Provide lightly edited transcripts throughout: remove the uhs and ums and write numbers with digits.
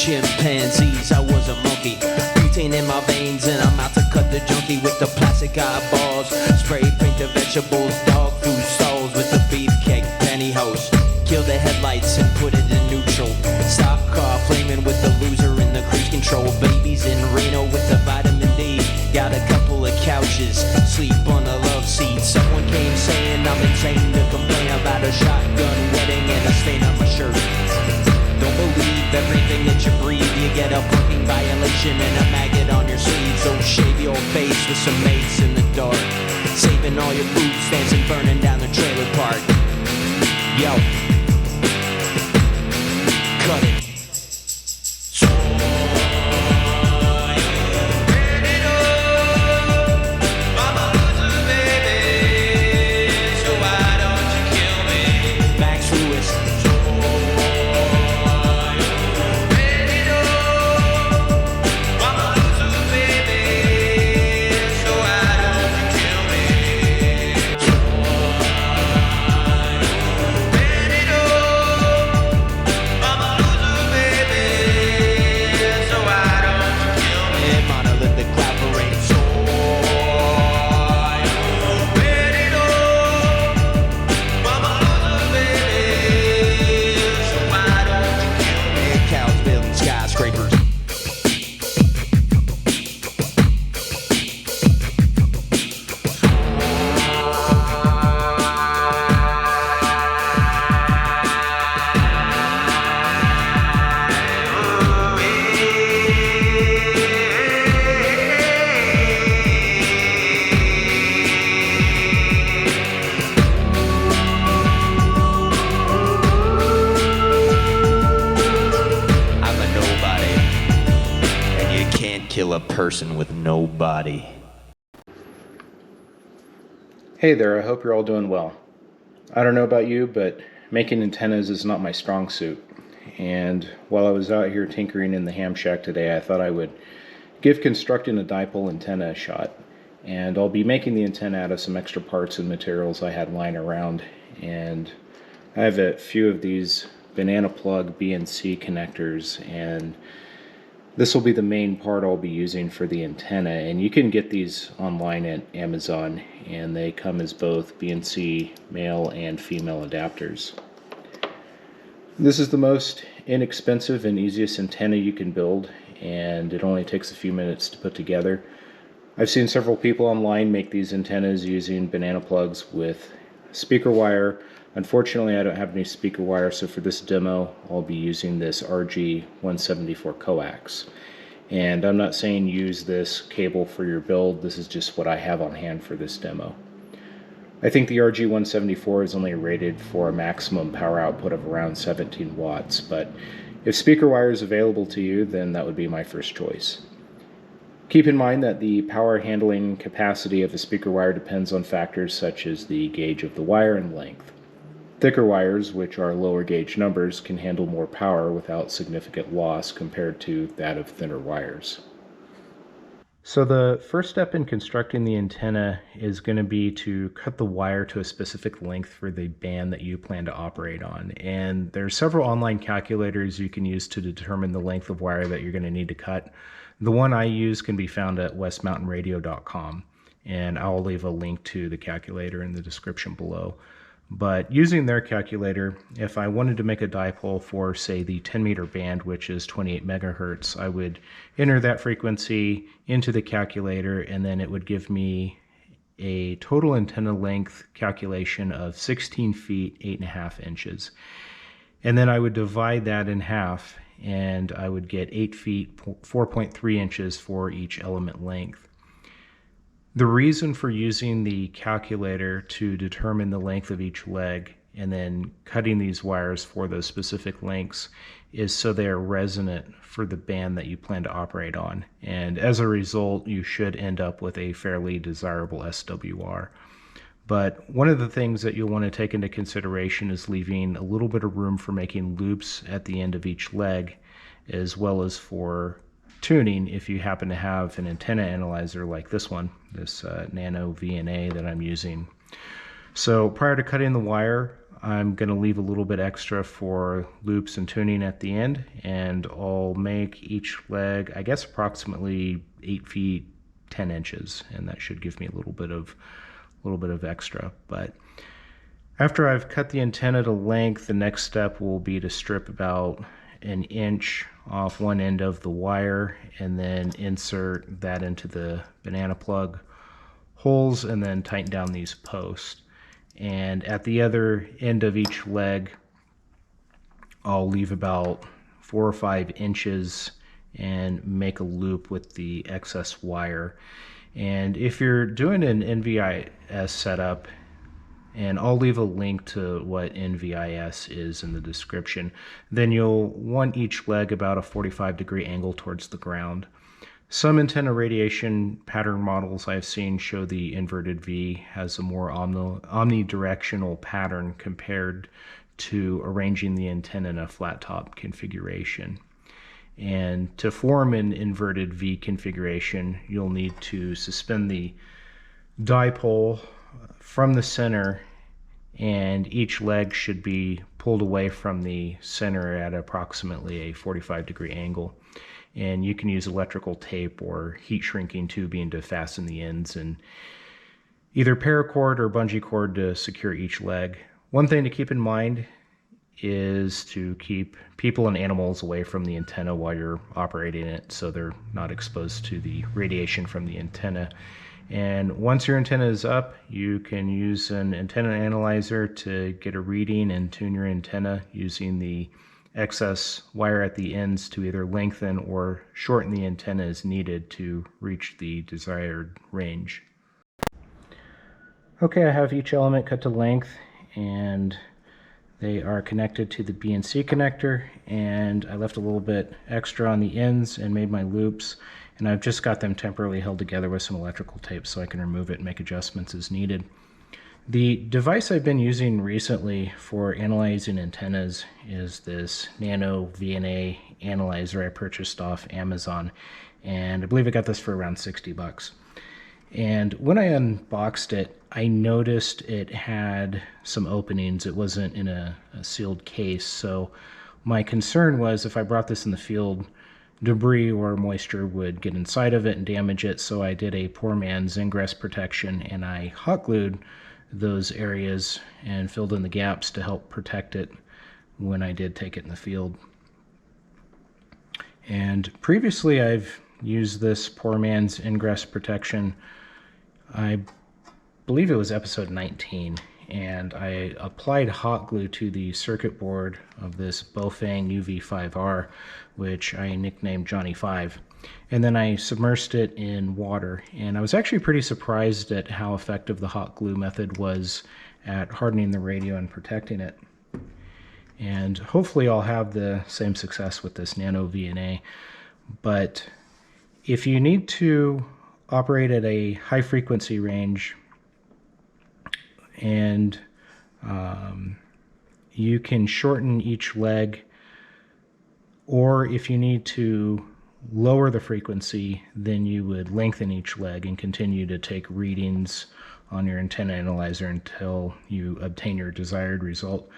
chimpanzees, I was a monkey. Butane in my veins and I'm out to cut the junkie with the plastic eyeballs. Spray paint the vegetables, dog food stalls with the beefcake pantyhose. Kill the headlights and put it in neutral. Stock car flaming with the loser in the cruise control. Babies in Reno with the vitamin D. Got a couple of couches, sleep on a love seat. Someone came saying I'm insane to complain about a shotgun wedding and a stain on my shirt. Don't believe everything that you breathe. You get a parking violation and a maggot on your sleeve. So shave your face with some mace in the dark. Saving all your food stamps and burning down the trailer park. Yo, cut it. Kill a person with no body. Hey there, I hope you're all doing well. I don't know about you, but making antennas is not my strong suit. And while I was out here tinkering in the ham shack today, I thought I would give constructing a dipole antenna a shot. And I'll be making the antenna out of some extra parts and materials I had lying around. And I have a few of these banana plug BNC connectors, and this will be the main part I'll be using for the antenna, and you can get these online at Amazon, and they come as both BNC male and female adapters. This is the most inexpensive and easiest antenna you can build, and it only takes a few minutes to put together. I've seen several people online make these antennas using banana plugs with speaker wire. Unfortunately, I don't have any speaker wire, so for this demo, I'll be using this RG174 coax. And I'm not saying use this cable for your build, this is just what I have on hand for this demo. I think the RG174 is only rated for a maximum power output of around 17 watts, but if speaker wire is available to you, then that would be my first choice. Keep in mind that the power handling capacity of a speaker wire depends on factors such as the gauge of the wire and length. Thicker wires, which are lower gauge numbers, can handle more power without significant loss compared to that of thinner wires. So the first step in constructing the antenna is going to be to cut the wire to a specific length for the band that you plan to operate on. And there are several online calculators you can use to determine the length of wire that you're going to need to cut. The one I use can be found at westmountainradio.com, and I'll leave a link to the calculator in the description below. But using their calculator, if I wanted to make a dipole for, say, the 10-meter band, which is 28 megahertz, I would enter that frequency into the calculator, and then it would give me a total antenna length calculation of 16 feet, 8.5 inches. And then I would divide that in half, and I would get 8 feet, 4.3 inches for each element length. The reason for using the calculator to determine the length of each leg and then cutting these wires for those specific lengths is so they are resonant for the band that you plan to operate on. And as a result, you should end up with a fairly desirable SWR. But one of the things that you'll want to take into consideration is leaving a little bit of room for making loops at the end of each leg, as well as for tuning if you happen to have an antenna analyzer like this one, this Nano VNA that I'm using. So prior to cutting the wire, I'm going to leave a little bit extra for loops and tuning at the end, and I'll make each leg, I guess, approximately 8 feet 10 inches, and that should give me a little bit of extra. But after I've cut the antenna to length, the next step will be to strip about an inch off one end of the wire and then insert that into the banana plug holes and then tighten down these posts. And at the other end of each leg, I'll leave about 4 or 5 inches and make a loop with the excess wire. And if you're doing an NVIS setup, and I'll leave a link to what NVIS is in the description, then you'll want each leg about a 45-degree angle towards the ground. Some antenna radiation pattern models I've seen show the inverted V has a more omnidirectional pattern compared to arranging the antenna in a flat top configuration. And to form an inverted V configuration, you'll need to suspend the dipole from the center, and each leg should be pulled away from the center at approximately a 45-degree angle. And you can use electrical tape or heat shrinking tubing to fasten the ends, and either paracord or bungee cord to secure each leg. One thing to keep in mind is to keep people and animals away from the antenna while you're operating it so they're not exposed to the radiation from the antenna. And once your antenna is up, you can use an antenna analyzer to get a reading and tune your antenna using the excess wire at the ends to either lengthen or shorten the antenna as needed to reach the desired range. Okay, I have each element cut to length, and they are connected to the B and C connector, and I left a little bit extra on the ends and made my loops, and I've just got them temporarily held together with some electrical tape so I can remove it and make adjustments as needed. The device I've been using recently for analyzing antennas is this Nano VNA analyzer I purchased off Amazon, and I believe I got this for around 60 bucks. And when I unboxed it, I noticed it had some openings. It wasn't in a sealed case, so my concern was if I brought this in the field, debris or moisture would get inside of it and damage it, so I did a poor man's ingress protection, and I hot glued those areas and filled in the gaps to help protect it when I did take it in the field. And previously I've used this poor man's ingress protection, I believe it was episode 19, and I applied hot glue to the circuit board of this Bofang UV5R, which I nicknamed Johnny 5. And then I submersed it in water, and I was actually pretty surprised at how effective the hot glue method was at hardening the radio and protecting it. And hopefully I'll have the same success with this Nano VNA. But if you need to operate at a high frequency range, and you can shorten each leg, or if you need to lower the frequency, then you would lengthen each leg and continue to take readings on your antenna analyzer until you obtain your desired result.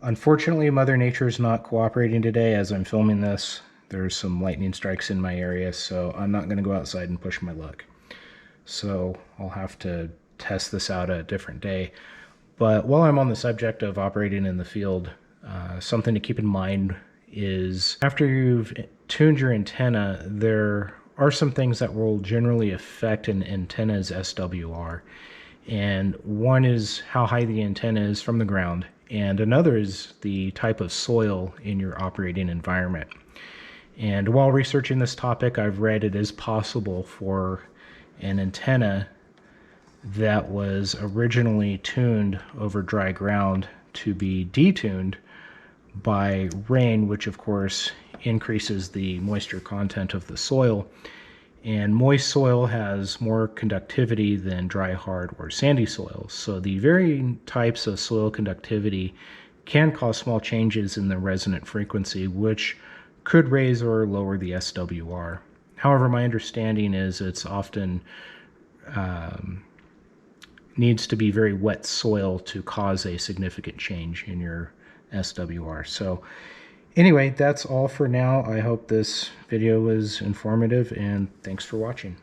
Unfortunately, Mother Nature is not cooperating today. As I'm filming this, there's some lightning strikes in my area, so I'm not going to go outside and push my luck. So I'll have to test this out a different day. But while I'm on the subject of operating in the field, something to keep in mind is after you've tuned your antenna, there are some things that will generally affect an antenna's SWR. And one is how high the antenna is from the ground, and another is the type of soil in your operating environment. And while researching this topic, I've read it is possible for an antenna that was originally tuned over dry ground to be detuned by rain, which of course increases the moisture content of the soil. And moist soil has more conductivity than dry, hard, or sandy soil. So the varying types of soil conductivity can cause small changes in the resonant frequency, which could raise or lower the SWR. However, my understanding is it's often needs to be very wet soil to cause a significant change in your SWR. So anyway, that's all for now. I hope this video was informative, and thanks for watching.